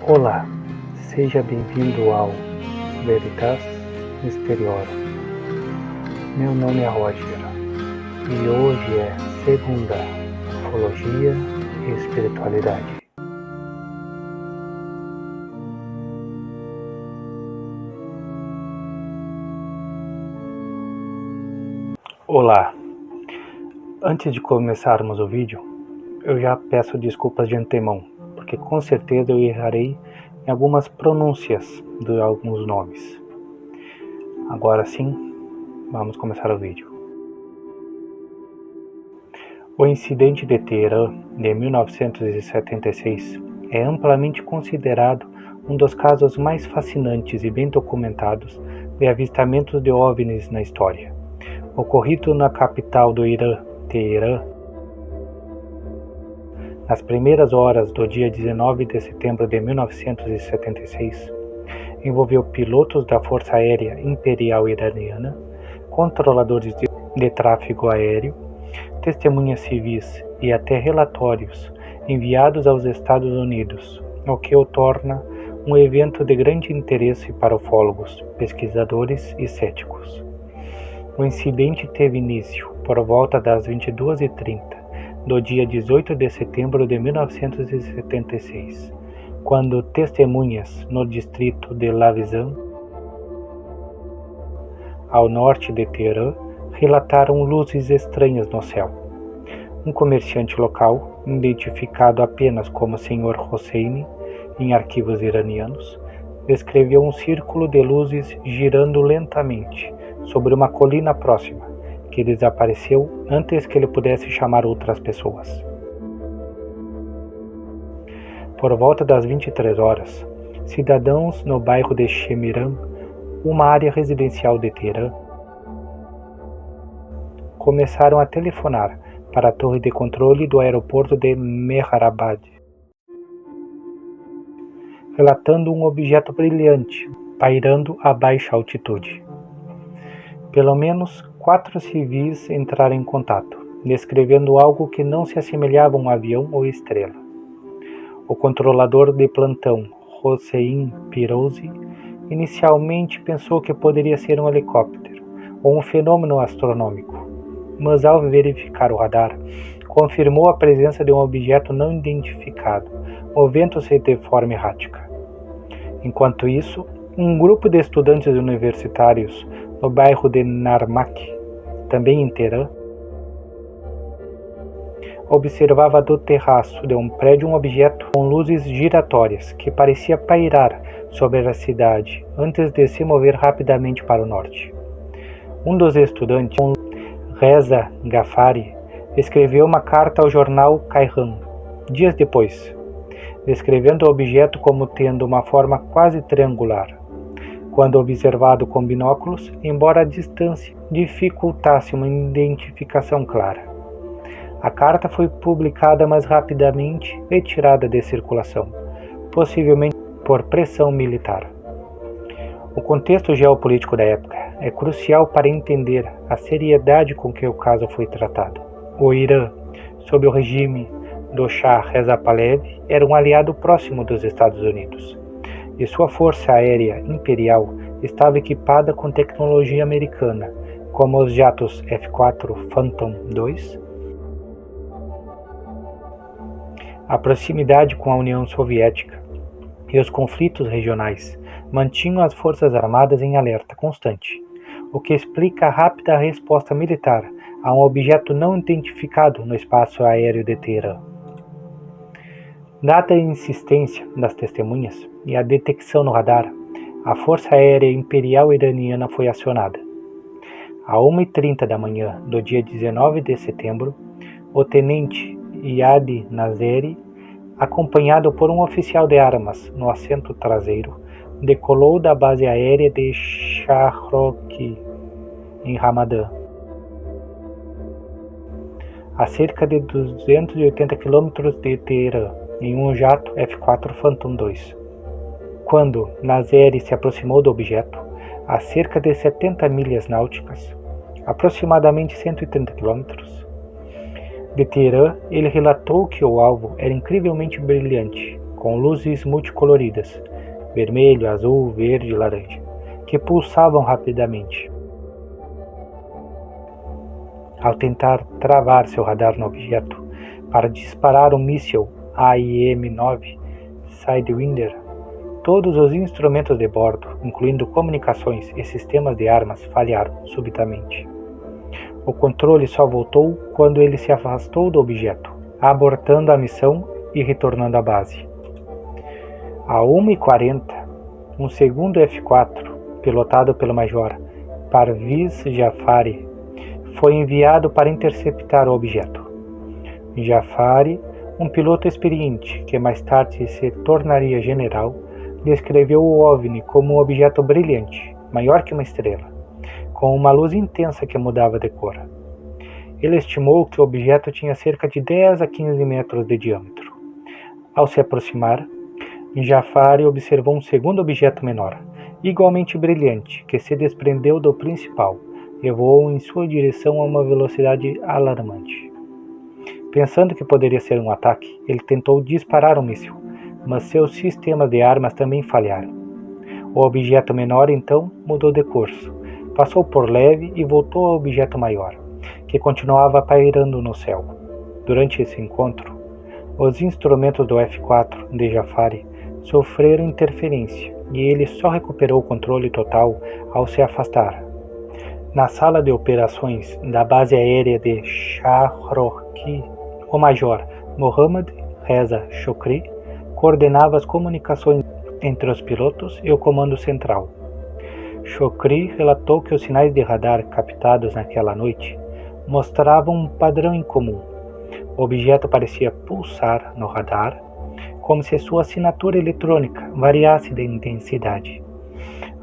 Olá, seja bem-vindo ao Veritas Mysteriorum. Meu nome é Roger e hoje é segunda Ufologia e Espiritualidade. Olá, antes de começarmos o vídeo, eu já peço desculpas de antemão, porque com certeza eu errarei em algumas pronúncias de alguns nomes. Agora sim, vamos começar o vídeo. O incidente de Teherã de 1976 é amplamente considerado um dos casos mais fascinantes e bem documentados de avistamentos de OVNIs na história. Ocorrido na capital do Irã, Teherã, nas primeiras horas do dia 19 de setembro de 1976, envolveu pilotos da Força Aérea Imperial Iraniana, controladores de tráfego aéreo, testemunhas civis e até relatórios enviados aos Estados Unidos, o que o torna um evento de grande interesse para ufólogos, pesquisadores e céticos. O incidente teve início por volta das 22h30 do dia 18 de setembro de 1976, quando testemunhas no distrito de Lavizan, ao norte de Teherã, relataram luzes estranhas no céu. Um comerciante local, identificado apenas como Sr. Hosseini em arquivos iranianos, descreveu um círculo de luzes girando lentamente sobre uma colina próxima, que desapareceu antes que ele pudesse chamar outras pessoas. Por volta das 23 horas, cidadãos no bairro de Shemiran, uma área residencial de Teherã, começaram a telefonar para a torre de controle do aeroporto de Mehrabad, relatando um objeto brilhante pairando a baixa altitude. Pelo menos 4 civis entraram em contato, descrevendo algo que não se assemelhava a um avião ou estrela. O controlador de plantão, Hossein Pirozi, inicialmente pensou que poderia ser um helicóptero ou um fenômeno astronômico, mas ao verificar o radar, confirmou a presença de um objeto não identificado, movendo-se de forma errática. Enquanto isso, um grupo de estudantes universitários no bairro de Narmak, também em Teherã, observava do terraço de um prédio um objeto com luzes giratórias que parecia pairar sobre a cidade antes de se mover rapidamente para o norte. Um dos estudantes, Reza Ghaffari, escreveu uma carta ao jornal Kayhan, dias depois, descrevendo o objeto como tendo uma forma quase triangular, quando observado com binóculos, embora a distância dificultasse uma identificação clara. A carta foi publicada, mas rapidamente retirada de circulação, possivelmente por pressão militar. O contexto geopolítico da época é crucial para entender a seriedade com que o caso foi tratado. O Irã, sob o regime do Shah Reza Pahlavi, era um aliado próximo dos Estados Unidos, e sua força aérea imperial estava equipada com tecnologia americana, como os jatos F-4 Phantom II. A proximidade com a União Soviética e os conflitos regionais mantinham as forças armadas em alerta constante, o que explica a rápida resposta militar a um objeto não identificado no espaço aéreo de Teherã. Dada a insistência das testemunhas e a detecção no radar, a Força Aérea Imperial Iraniana foi acionada. À 1h30 da manhã do dia 19 de setembro, o tenente Yadi Nazeri, acompanhado por um oficial de armas no assento traseiro, decolou da base aérea de Shahrokh, em Ramadã, a cerca de 280 km de Teherã, em um jato F-4 Phantom II. Quando Nazeri se aproximou do objeto, a cerca de 70 milhas náuticas, aproximadamente 130 km, de Teherã, ele relatou que o alvo era incrivelmente brilhante, com luzes multicoloridas, vermelho, azul, verde e laranja, que pulsavam rapidamente. Ao tentar travar seu radar no objeto para disparar um míssil AIM-9 Sidewinder, todos os instrumentos de bordo, incluindo comunicações e sistemas de armas, falharam subitamente. O controle só voltou quando ele se afastou do objeto, abortando a missão e retornando à base. A 1h40, um segundo F-4, pilotado pelo Major Parviz Jafari, foi enviado para interceptar o objeto. Jafari, um piloto experiente que mais tarde se tornaria general, descreveu o OVNI como um objeto brilhante, maior que uma estrela, com uma luz intensa que mudava de cor. Ele estimou que o objeto tinha cerca de 10 a 15 metros de diâmetro. Ao se aproximar, Jafari observou um segundo objeto menor, igualmente brilhante, que se desprendeu do principal e voou em sua direção a uma velocidade alarmante. Pensando que poderia ser um ataque, ele tentou disparar um míssil, mas seus sistemas de armas também falharam. O objeto menor então mudou de curso, passou por leve e voltou ao objeto maior, que continuava pairando no céu. Durante esse encontro, os instrumentos do F-4 de Jafari sofreram interferência e ele só recuperou o controle total ao se afastar. Na sala de operações da base aérea de Shahrokhi, o Major Mohammad Reza Chokri coordenava as comunicações entre os pilotos e o comando central. Chokri relatou que os sinais de radar captados naquela noite mostravam um padrão incomum. O objeto parecia pulsar no radar, como se sua assinatura eletrônica variasse de intensidade,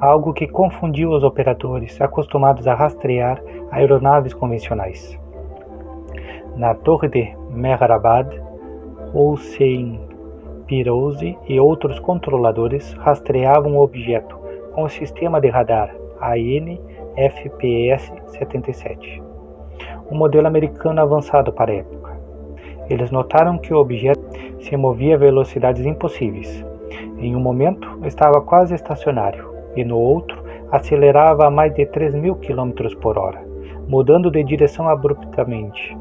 algo que confundiu os operadores acostumados a rastrear aeronaves convencionais. Na torre de Mehrabad, Hossein Pirouzzi e outros controladores rastreavam o objeto com o sistema de radar AN-FPS-77, um modelo americano avançado para a época. Eles notaram que o objeto se movia a velocidades impossíveis. Em um momento, estava quase estacionário, e no outro, acelerava a mais de 3.000 km por hora, mudando de direção abruptamente.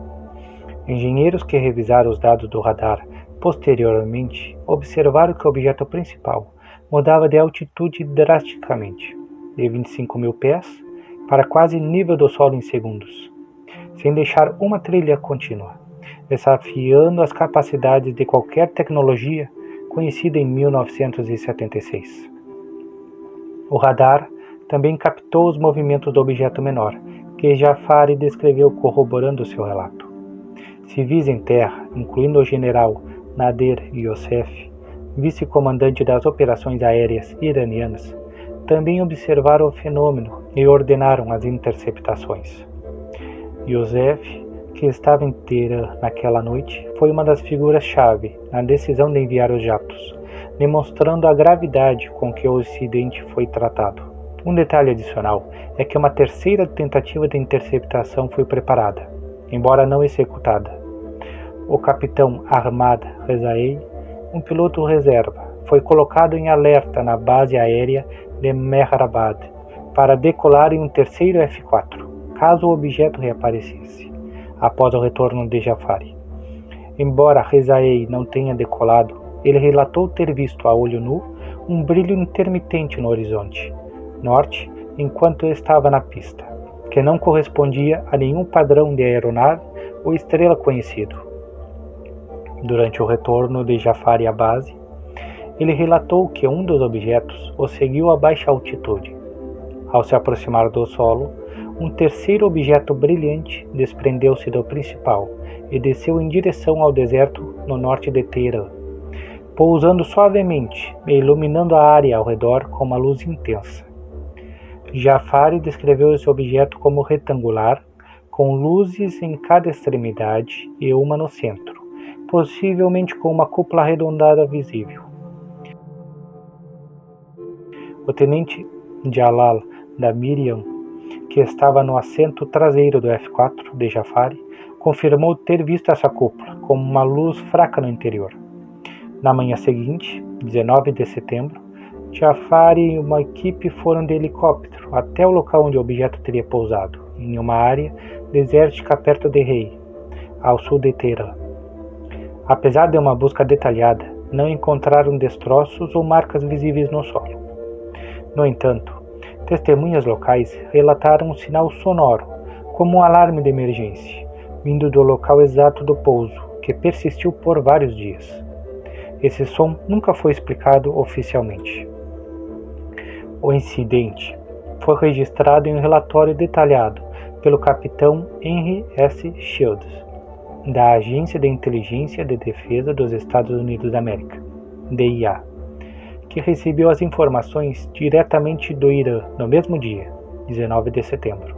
Engenheiros que revisaram os dados do radar posteriormente observaram que o objeto principal mudava de altitude drasticamente, de 25.000 pés para quase nível do solo em segundos, sem deixar uma trilha contínua, desafiando as capacidades de qualquer tecnologia conhecida em 1976. O radar também captou os movimentos do objeto menor, que Jafari descreveu corroborando seu relato. Civis em terra, incluindo o general Nader Youssef, vice-comandante das operações aéreas iranianas, também observaram o fenômeno e ordenaram as interceptações. Youssef, que estava em Teherã naquela noite, foi uma das figuras-chave na decisão de enviar os jatos, demonstrando a gravidade com que o incidente foi tratado. Um detalhe adicional é que uma terceira tentativa de interceptação foi preparada, embora não executada. O capitão Ahmad Rezaei, um piloto reserva, foi colocado em alerta na base aérea de Mehrabad para decolar em um terceiro F-4, caso o objeto reaparecesse, após o retorno de Jafari. Embora Rezaei não tenha decolado, ele relatou ter visto a olho nu um brilho intermitente no horizonte norte enquanto estava na pista, que não correspondia a nenhum padrão de aeronave ou estrela conhecido. Durante o retorno de Jafari à base, ele relatou que um dos objetos o seguiu a baixa altitude. Ao se aproximar do solo, um terceiro objeto brilhante desprendeu-se do principal e desceu em direção ao deserto no norte de Teherã, pousando suavemente e iluminando a área ao redor com uma luz intensa. Jafari descreveu esse objeto como retangular, com luzes em cada extremidade e uma no centro, possivelmente com uma cúpula arredondada visível. O tenente Jalal da Miriam, que estava no assento traseiro do F-4 de Jafari, confirmou ter visto essa cúpula, com uma luz fraca no interior. Na manhã seguinte, 19 de setembro, Jafari e uma equipe foram de helicóptero até o local onde o objeto teria pousado, em uma área desértica perto de Rei, ao sul de Teherã. Apesar de uma busca detalhada, não encontraram destroços ou marcas visíveis no solo. No entanto, testemunhas locais relataram um sinal sonoro, como um alarme de emergência, vindo do local exato do pouso, que persistiu por vários dias. Esse som nunca foi explicado oficialmente. O incidente foi registrado em um relatório detalhado pelo capitão Henry S. Shields, da Agência de Inteligência de Defesa dos Estados Unidos da América, DIA, que recebeu as informações diretamente do Irã no mesmo dia, 19 de setembro.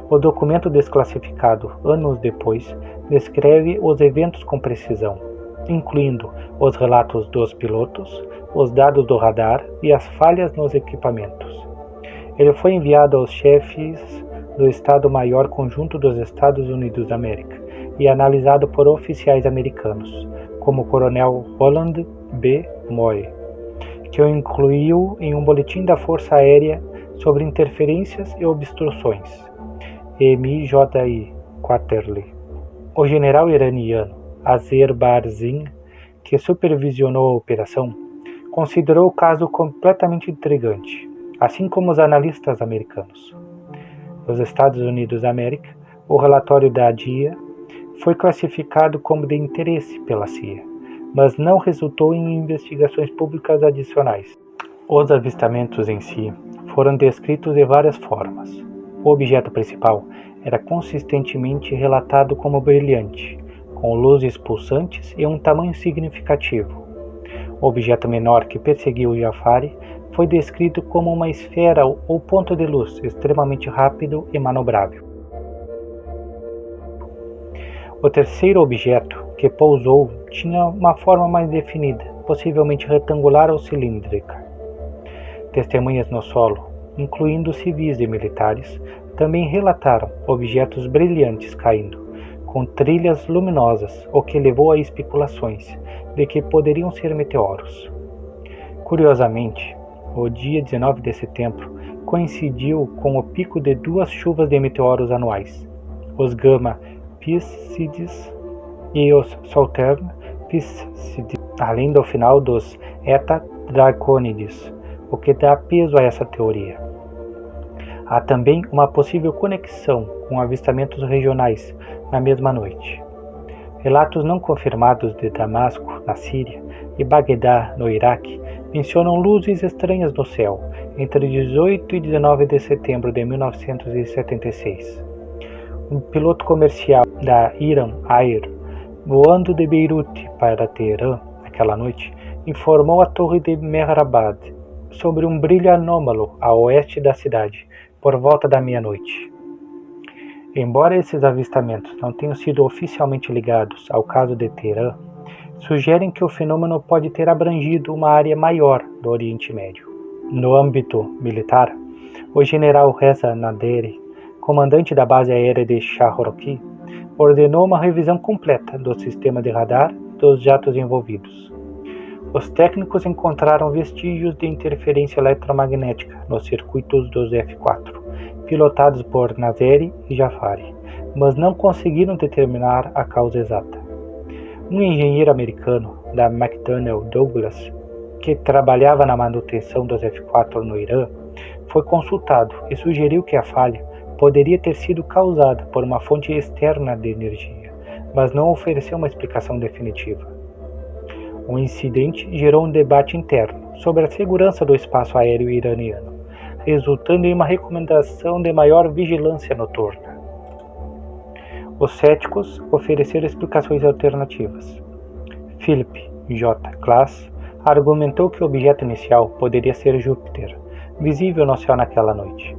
O documento desclassificado anos depois descreve os eventos com precisão, incluindo os relatos dos pilotos, os dados do radar e as falhas nos equipamentos. Ele foi enviado aos chefes do Estado-Maior Conjunto dos Estados Unidos da América e analisado por oficiais americanos, como o coronel Roland B. Moore, que o incluiu em um boletim da Força Aérea sobre interferências e obstruções, MJI Quarterly. O general iraniano Azer Barzin, que supervisionou a operação, considerou o caso completamente intrigante, assim como os analistas americanos. Nos Estados Unidos da América, o relatório da DIA foi classificado como de interesse pela CIA, mas não resultou em investigações públicas adicionais. Os avistamentos em si foram descritos de várias formas. O objeto principal era consistentemente relatado como brilhante, com luzes pulsantes e um tamanho significativo. O objeto menor que perseguiu Jafari foi descrito como uma esfera ou ponto de luz extremamente rápido e manobrável. O terceiro objeto, que pousou, tinha uma forma mais definida, possivelmente retangular ou cilíndrica. Testemunhas no solo, incluindo civis e militares, também relataram objetos brilhantes caindo, com trilhas luminosas, o que levou a especulações de que poderiam ser meteoros. Curiosamente, o dia 19 de setembro coincidiu com o pico de duas chuvas de meteoros anuais, os Gama Piscides e os Southern Piscides, além do final dos Eta Draconides, o que dá peso a essa teoria. Há também uma possível conexão com avistamentos regionais na mesma noite. Relatos não confirmados de Damasco, na Síria, e Bagdá, no Iraque, mencionam luzes estranhas no céu entre 18 e 19 de setembro de 1976. Um piloto comercial da Iran Air, voando de Beirute para Teherã naquela noite, informou a torre de Mehrabad sobre um brilho anômalo a oeste da cidade, por volta da meia-noite. Embora esses avistamentos não tenham sido oficialmente ligados ao caso de Teherã, sugerem que o fenômeno pode ter abrangido uma área maior do Oriente Médio. No âmbito militar, o general Reza Naderi, comandante da base aérea de Shah-Roki, ordenou uma revisão completa do sistema de radar dos jatos envolvidos. Os técnicos encontraram vestígios de interferência eletromagnética nos circuitos dos F-4, pilotados por Nazeri e Jafari, mas não conseguiram determinar a causa exata. Um engenheiro americano da McDonnell Douglas, que trabalhava na manutenção dos F-4 no Irã, foi consultado e sugeriu que a falha poderia ter sido causada por uma fonte externa de energia, mas não ofereceu uma explicação definitiva. O incidente gerou um debate interno sobre a segurança do espaço aéreo iraniano, resultando em uma recomendação de maior vigilância noturna. Os céticos ofereceram explicações alternativas. Philip J. Klass argumentou que o objeto inicial poderia ser Júpiter, visível no céu naquela noite,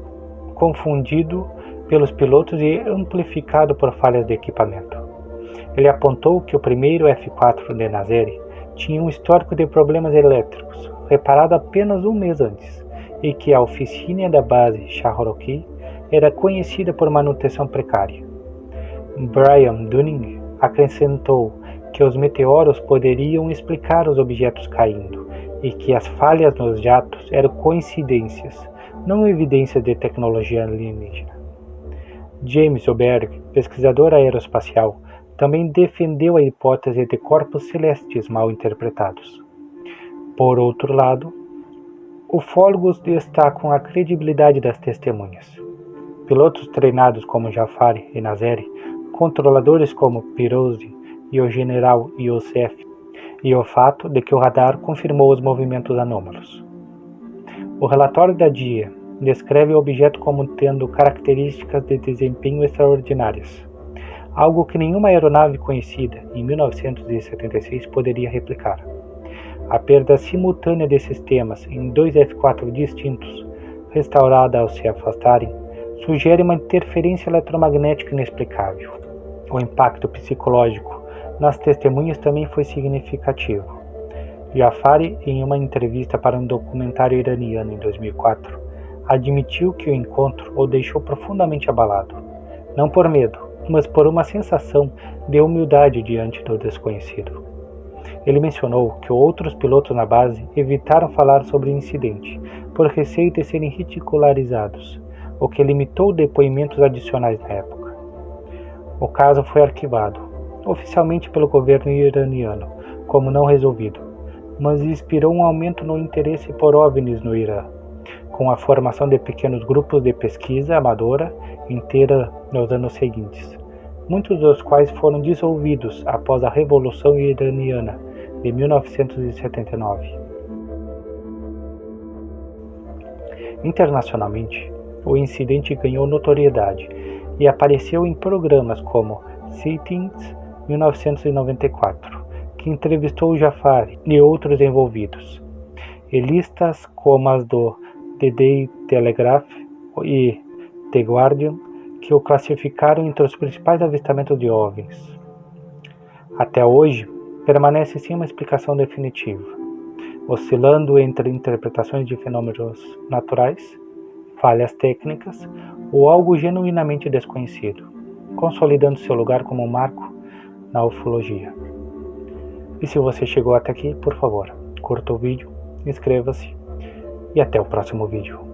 confundido pelos pilotos e amplificado por falhas de equipamento. Ele apontou que o primeiro F-4 de Nazeri tinha um histórico de problemas elétricos, reparado apenas um mês antes, e que a oficina da base Shah-Roki era conhecida por manutenção precária. Brian Dunning acrescentou que os meteoros poderiam explicar os objetos caindo e que as falhas nos jatos eram coincidências, não evidências de tecnologia alienígena. James Oberg, pesquisador aeroespacial, também defendeu a hipótese de corpos celestes mal interpretados. Por outro lado, ufólogos destacam a credibilidade das testemunhas. Pilotos treinados como Jafari e Nazeri, controladores como Pirozzi e o general Youssef, e o fato de que o radar confirmou os movimentos anômalos. O relatório da DIA descreve o objeto como tendo características de desempenho extraordinárias, algo que nenhuma aeronave conhecida em 1976 poderia replicar. A perda simultânea de sistemas em 2 F-4 distintos, restaurada ao se afastarem, sugere uma interferência eletromagnética inexplicável. O impacto psicológico nas testemunhas também foi significativo. Jafari, em uma entrevista para um documentário iraniano em 2004, admitiu que o encontro o deixou profundamente abalado, não por medo, mas por uma sensação de humildade diante do desconhecido. Ele mencionou que outros pilotos na base evitaram falar sobre o incidente, por receio de serem ridicularizados, o que limitou depoimentos adicionais na época. O caso foi arquivado, oficialmente pelo governo iraniano, como não resolvido, mas inspirou um aumento no interesse por OVNIs no Irã, com a formação de pequenos grupos de pesquisa amadora inteira nos anos seguintes, muitos dos quais foram dissolvidos após a Revolução Iraniana de 1979. Internacionalmente, o incidente ganhou notoriedade e apareceu em programas como Sightings 1994, que entrevistou Jafari e outros envolvidos, e listas como as do The Daily Telegraph e The Guardian, que o classificaram entre os principais avistamentos de OVNIs. Até hoje, permanece sem uma explicação definitiva, oscilando entre interpretações de fenômenos naturais, falhas técnicas ou algo genuinamente desconhecido, consolidando seu lugar como um marco na ufologia. E se você chegou até aqui, por favor, curta o vídeo, inscreva-se e até o próximo vídeo.